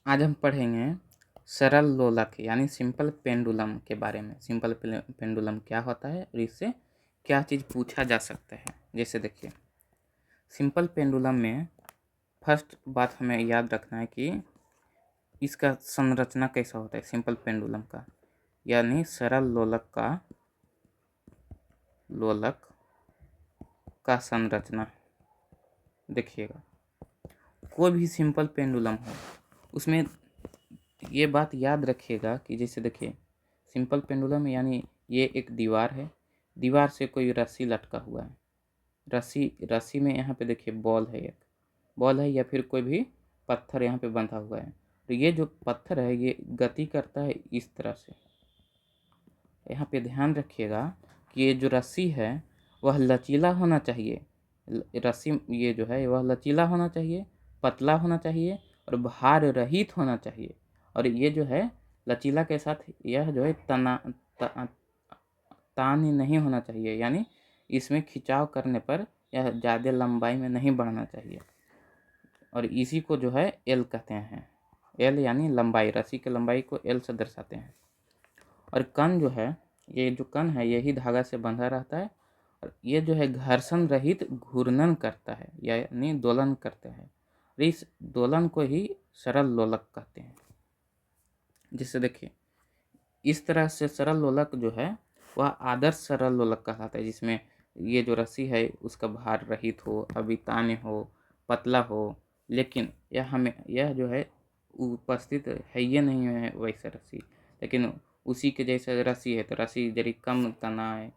आज हम पढ़ेंगे सरल लोलक यानी सिंपल पेंडुलम के बारे में। सिंपल पेंडुलम क्या होता है और इससे क्या चीज़ पूछा जा सकता है। जैसे देखिए, सिंपल पेंडुलम में फर्स्ट बात हमें याद रखना है कि इसका संरचना कैसा होता है। सिंपल पेंडुलम का यानी सरल लोलक का संरचना देखिएगा। कोई भी सिंपल पेंडुलम हो उसमें ये बात याद रखिएगा कि जैसे देखिए, सिंपल पेंडुलम यानी ये एक दीवार है, दीवार से कोई रस्सी लटका हुआ है। रस्सी में यहाँ पे देखिए बॉल है, एक बॉल है या फिर कोई भी पत्थर यहाँ पे बंधा हुआ है। तो ये जो पत्थर है ये गति करता है इस तरह से। यहाँ पे ध्यान रखिएगा कि ये जो रस्सी है वह लचीला होना चाहिए। रस्सी ये जो है वह लचीला होना चाहिए, पतला होना चाहिए और भार रहित होना चाहिए। और ये जो है लचीला के साथ यह जो है तान नहीं होना चाहिए, यानी इसमें खिंचाव करने पर यह ज़्यादा लंबाई में नहीं बढ़ना चाहिए। और इसी को जो है एल कहते हैं। एल यानी लंबाई, रस्सी की लंबाई को एल से दर्शाते हैं। और कण जो है, ये जो कण है यही धागा से बंधा रहता है और ये जो है घर्षण रहित घूर्णन करता है यानी दोलन करते हैं। इस दोलन को ही सरल लोलक कहते हैं। जिससे देखिए, इस तरह से सरल लोलक जो है वह आदर्श सरल लोलक कहलाता है, जिसमें ये जो रस्सी है उसका भार रहित हो, अभितान्य हो, पतला हो। लेकिन यह जो है उपस्थित है, ये नहीं है वैसे रस्सी, लेकिन उसी के जैसे रस्सी है तो रस्सी जरी कम तना है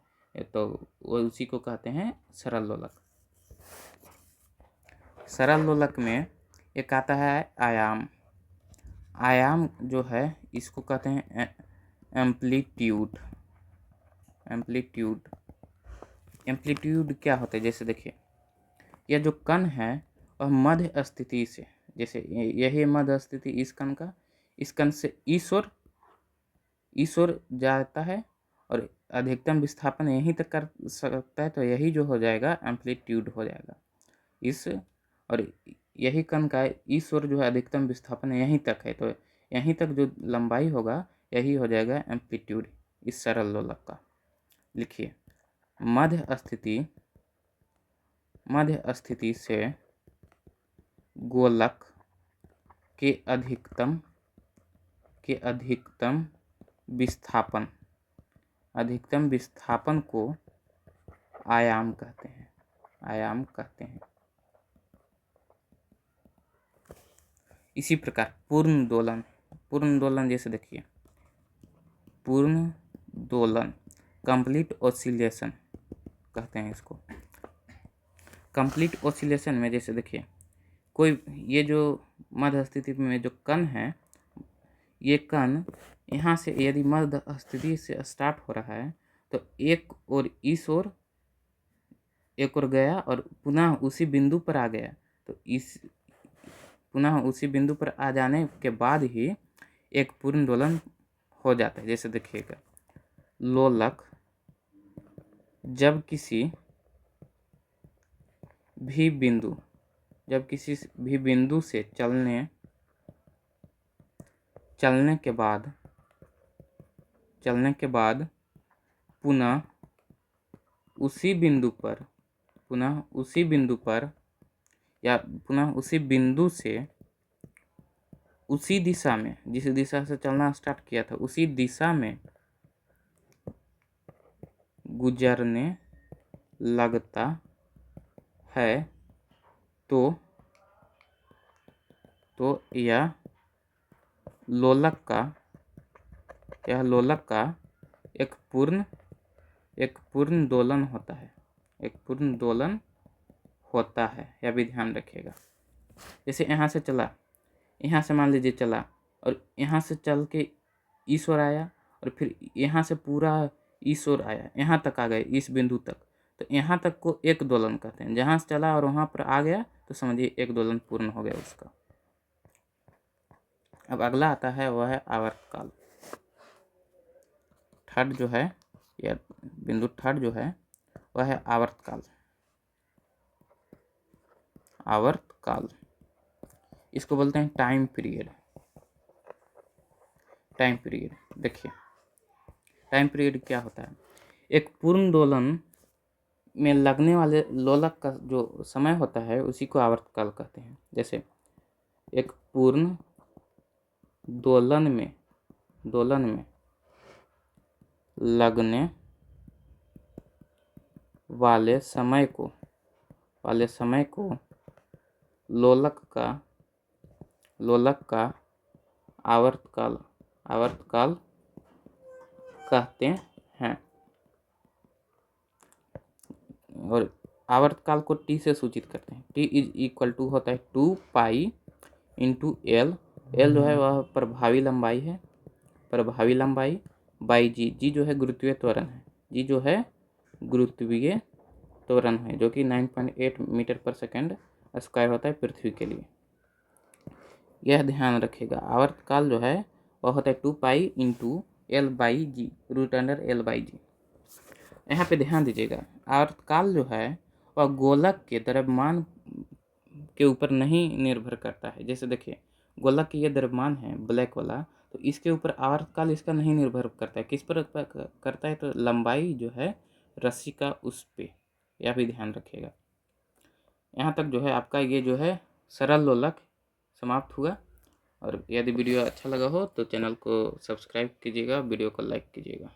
तो वो उसी को कहते हैं सरल लोलक। सरल लोलक में एक आता है आयाम। आयाम जो है इसको कहते हैं एम्पलीट्यूड। एम्पलीट्यूड क्या होता है, जैसे देखिए, यह जो कण है वह मध्य स्थिति से, जैसे यही मध्य स्थिति इस कण का, इस कण से इस ओर जाता है और अधिकतम विस्थापन यहीं तक कर सकता है, तो यही जो हो जाएगा एम्पलीट्यूड हो जाएगा। इस और यही कण का इस ओर जो है अधिकतम विस्थापन यहीं तक है, तो यहीं तक जो लंबाई होगा यही हो जाएगा एम्पलीट्यूड इस सरल लोलक का। लिखिए, मध्य स्थिति से गोलक के अधिकतम विस्थापन को आयाम कहते हैं। इसी प्रकार पूर्ण दोलन जैसे देखिए, पूर्ण दोलन कंप्लीट ऑसिलेशन कहते हैं इसको। कंप्लीट ऑसिलेशन में जैसे देखिए, कोई ये जो मध्य स्थिति में जो कण है, ये कण यहाँ से यदि मध्य स्थिति से स्टार्ट हो रहा है तो एक और इस ओर एक और गया और पुनः उसी बिंदु पर आ गया, तो इस पुनः उसी बिंदु पर आ जाने के बाद ही एक पूर्ण दोलन हो जाता है। जैसे देखिएगा, लोलक जब किसी भी बिंदु से चलने के बाद पुनः उसी बिंदु से उसी दिशा में, जिस दिशा से चलना स्टार्ट किया था उसी दिशा में गुजरने लगता है, तो यह लोलक का एक पूर्ण दोलन होता है। यह भी ध्यान रखिएगा। जैसे यहाँ से चला, यहाँ से मान लीजिए चला और यहाँ से चल के इस ओर आया और फिर यहाँ से पूरा इस ओर आया, यहाँ तक आ गए इस बिंदु तक, तो यहाँ तक को एक दोलन कहते हैं। जहाँ से चला और वहाँ पर आ गया तो समझिए एक दोलन पूर्ण हो गया उसका। अब अगला आता है वह है आवर्तकाल। थर्ड जो है, या बिंदु थर्ड जो है वह है आवर्तकाल। इसको बोलते हैं टाइम पीरियड। Time period. देखिए टाइम पीरियड क्या होता है, एक पूर्ण दोलन में लगने वाले लोलक का जो समय होता है उसी को आवर्तकाल कहते हैं। जैसे एक पूर्ण दोलन में लगने वाले समय को लोलक का आवर्तकाल कहते हैं। और आवर्तकाल को टी से सूचित करते हैं। टी इज इक्वल टू होता है 2 पाई इंटू एल। एल जो है वह प्रभावी लंबाई है, प्रभावी लंबाई बाई जी। जी जो है गुरुत्वीय त्वरण है, जी जो है गुरुत्वीय त्वरण है, जो कि 9.8 मीटर पर सेकंड स्क्वायर होता है पृथ्वी के लिए। यह ध्यान रखिएगा, आवर्तकाल जो है वह होता है 2 pi into L by G, root under L by G. यहाँ पे ध्यान दीजिएगा, आवर्तकाल जो है वह गोलक के द्रव्यमान के ऊपर नहीं निर्भर करता है। जैसे देखिए गोलक की ये द्रव्यमान है ब्लैक वाला, तो इसके ऊपर आवर्तकाल इसका नहीं निर्भर करता है। किस पर करता है, तो लंबाई जो है रस्सी का उस पे, यह भी ध्यान रखिएगा। यहाँ तक जो है आपका ये जो है सरल लोलक समाप्त हुआ। और यदि वीडियो अच्छा लगा हो तो चैनल को सब्सक्राइब कीजिएगा, वीडियो को लाइक कीजिएगा।